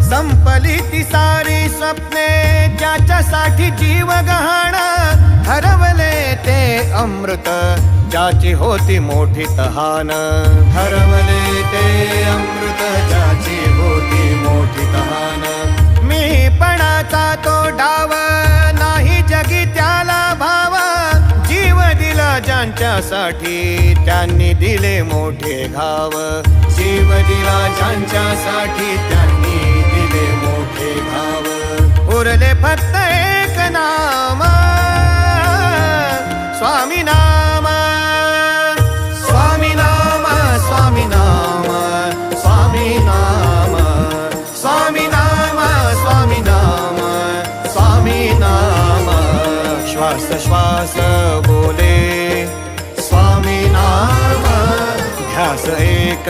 संपली ती सारी स्वप्ने ज्याच्यासाठी जीव गहाण, हरवले ते अमृत ज्याची होती मोठी तहान, हरवले ते अमृत ज्याची होती मोठी तहान. मीपणाचा तो डाव नाही जगी त्याला भाव, जीव दिला ज्यांच्यासाठी त्यांनी दिले मोठे घाव, जीव दिला ज्यांच्यासाठी त्यांनी दिले मोठे घाव. उरले फक्त एक नाम, स्वामी नाम, स्वामी नाम, स्वामी नाम, स्वामी नाम, स्वामी नाम, स्वामी नाम, स्वामी नाम. श्वास श्वास बोले स्वामी नाम, ध्यास एक